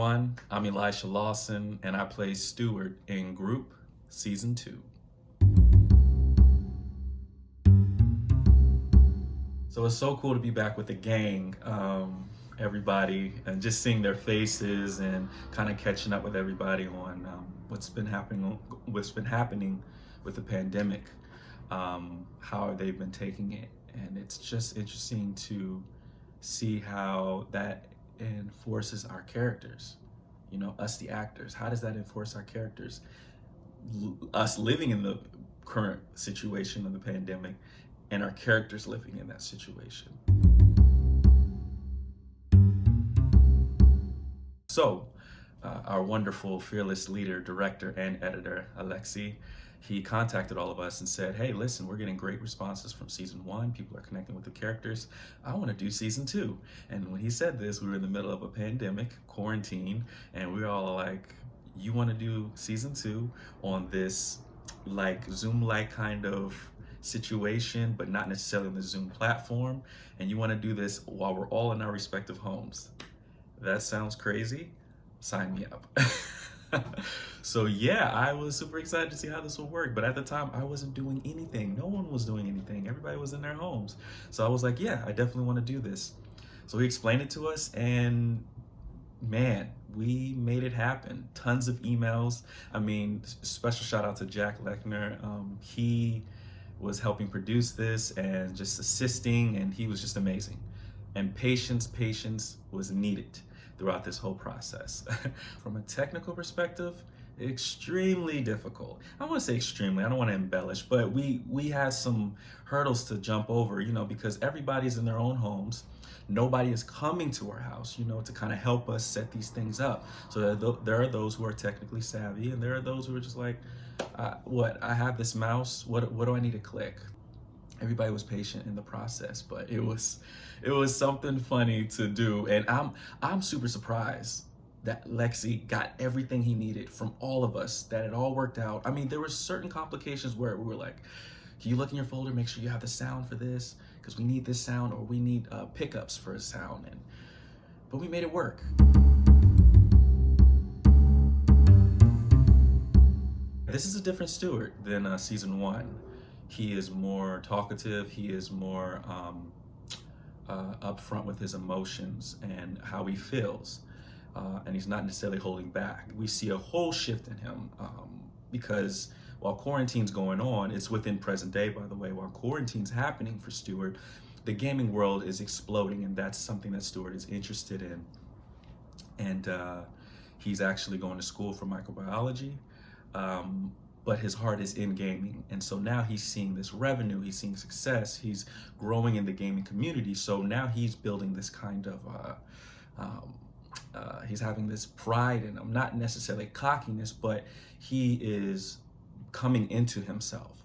everyone. I'm Elisha Lawson, and I play Stuart in Group Season 2. So it's so cool to be back with the gang, everybody, and just seeing their faces and kind of catching up with everybody on what's been happening with the pandemic, how they've been taking it, and it's just interesting to see how that enforces our characters, us the actors. How does that enforce our characters, us living in the current situation of the pandemic and our characters living in that situation? So our wonderful fearless leader, director, and editor Alexi, he contacted all of us and said, hey, listen, we're getting great responses from season 1. People are connecting with the characters. I want to do season 2. And when he said this, we were in the middle of a pandemic, quarantine, and we were all like, you want to do season 2 on this like Zoom-like kind of situation, but not necessarily on the Zoom platform, and you want to do this while we're all in our respective homes. That sounds crazy? Sign me up. So yeah, I was super excited to see how this would work, but at the time I wasn't doing anything. No one was doing anything. Everybody was in their homes. So I was like, yeah, I definitely want to do this. So he explained it to us, and man, we made it happen. Tons of emails. I mean, special shout out to Jack Lechner. He was helping produce this and just assisting, and he was just amazing. And patience was needed throughout this whole process. From a technical perspective, extremely difficult. I want to say extremely, I don't want to embellish, but we had some hurdles to jump over, because everybody's in their own homes. Nobody is coming to our house, to kind of help us set these things up. So there are those who are technically savvy, and there are those who are just like, I have this mouse, what do I need to click? Everybody was patient in the process, but it was something funny to do. And I'm super surprised that Lexi got everything he needed from all of us, that it all worked out. I mean, there were certain complications where we were like, can you look in your folder, make sure you have the sound for this, because we need this sound, or we need pickups for a sound, but we made it work. This is a different Stuart than season 1. He is more talkative. He is more upfront with his emotions and how he feels. And he's not necessarily holding back. We see a whole shift in him because while quarantine's going on, it's within present day, by the way, while quarantine's happening for Stuart, the gaming world is exploding, and that's something that Stuart is interested in. And he's actually going to school for microbiology. But his heart is in gaming. And so now he's seeing this revenue, he's seeing success, he's growing in the gaming community. So now he's building this kind of, he's having this pride in him, not necessarily cockiness, but he is coming into himself.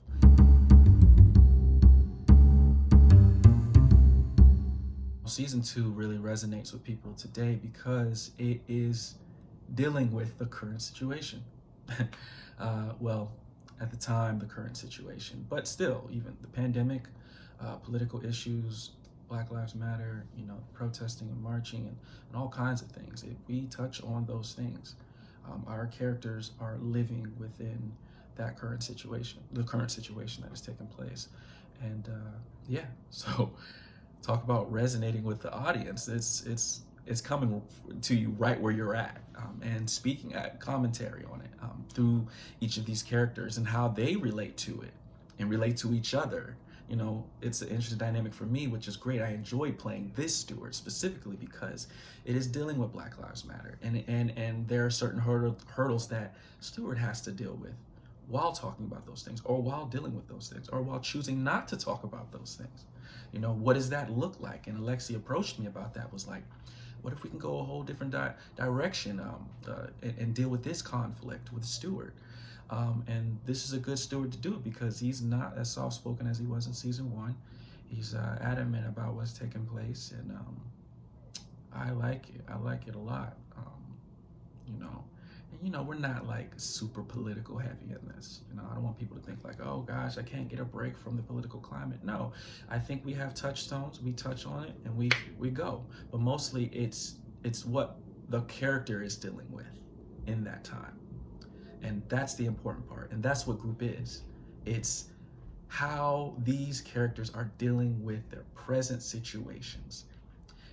Season 2 really resonates with people today because it is dealing with the current situation. Well, at the time, the current situation, but still, even the pandemic, political issues, Black Lives Matter, protesting and marching and all kinds of things. We touch on those things. Our characters are living within that current situation, the current situation that is taking place. And yeah, so talk about resonating with the audience. It's coming to you right where you're at, and speaking at commentary on it through each of these characters and how they relate to it and relate to each other. It's an interesting dynamic for me, which is great. I enjoy playing this Stuart specifically because it is dealing with Black Lives Matter, and there are certain hurdles that Stuart has to deal with while talking about those things, or while dealing with those things, or while choosing not to talk about those things. What does that look like? And Alexi approached me about that, was like, what if we can go a whole different direction and deal with this conflict with Stuart? And this is a good Stuart to do it because he's not as soft-spoken as he was in season 1. He's adamant about what's taking place, and I like it. I like it a lot. And we're not like super political heavy in this. I don't want people to think like, oh gosh, I can't get a break from the political climate. No, I think we have touchstones. We touch on it and we go. But mostly it's what the character is dealing with in that time. And that's the important part. And that's what group is. It's how these characters are dealing with their present situations.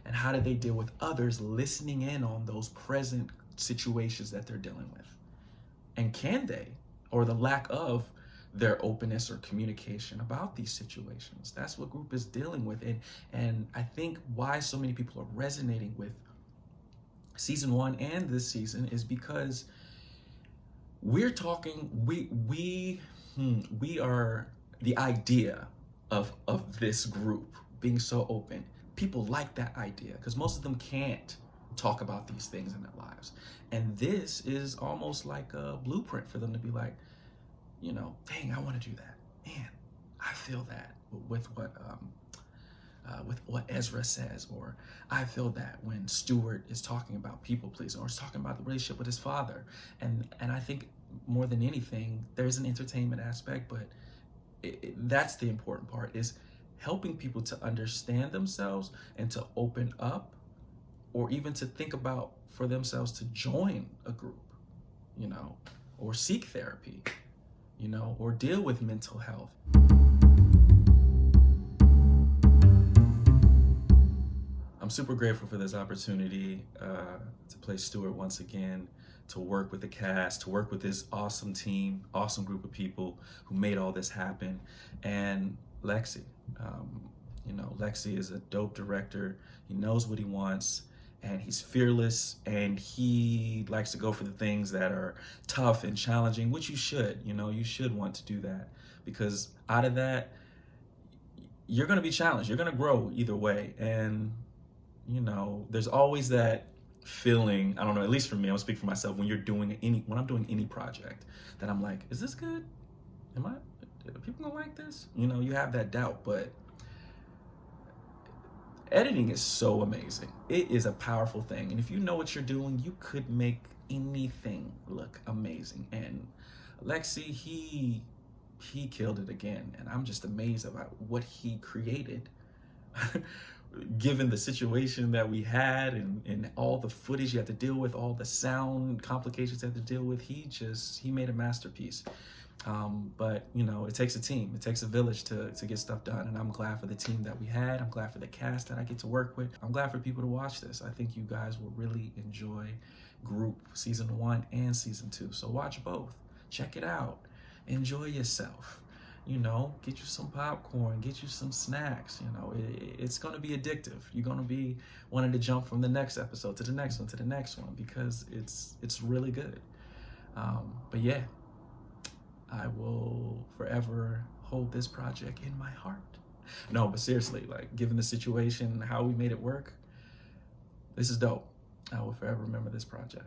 And how do they deal with others listening in on those present situations that they're dealing with? And can they, or the lack of their openness or communication about these situations? That's what group is dealing with. And I think why so many people are resonating with season 1 and this season is because we're talking, we are the idea of this group being so open. People like that idea because most of them can't talk about these things in their lives. And this is almost like a blueprint for them to be like, you know, dang, I want to do that. Man, I feel that with what Ezra says, or I feel that when Stuart is talking about people pleasing, or is talking about the relationship with his father. And I think more than anything, there's an entertainment aspect, but that's the important part, is helping people to understand themselves and to open up, or even to think about for themselves to join a group, you know, or seek therapy, you know, or deal with mental health. I'm super grateful for this opportunity to play Stuart once again, to work with the cast, to work with this awesome team, awesome group of people who made all this happen. And Lexi, you know, Lexi is a dope director. He knows what he wants, and he's fearless, and he likes to go for the things that are tough and challenging, which you should, you know, you should want to do that, because out of that, you're going to be challenged. You're going to grow either way. And, you know, there's always that feeling, I don't know, at least for me, I'll speak for myself, when I'm doing any project, that I'm like, is this good? Are people gonna like this? You know, you have that doubt, but editing is so amazing. It is a powerful thing. And if you know what you're doing, you could make anything look amazing. And Lexi, he killed it again. And I'm just amazed about what he created. Given the situation that we had and all the footage you have to deal with, all the sound complications you have to deal with, he made a masterpiece. But, you know, it takes a team. It takes a village to get stuff done. And I'm glad for the team that we had. I'm glad for the cast that I get to work with. I'm glad for people to watch this. I think you guys will really enjoy Group Season 1 and Season 2. So watch both. Check it out. Enjoy yourself. You know, get you some popcorn, get you some snacks. You know, it's going to be addictive. You're going to be wanting to jump from the next episode to the next one to the next one, because it's really good. But yeah, I will forever hold this project in my heart. No, but seriously, like, given the situation, how we made it work, this is dope. I will forever remember this project.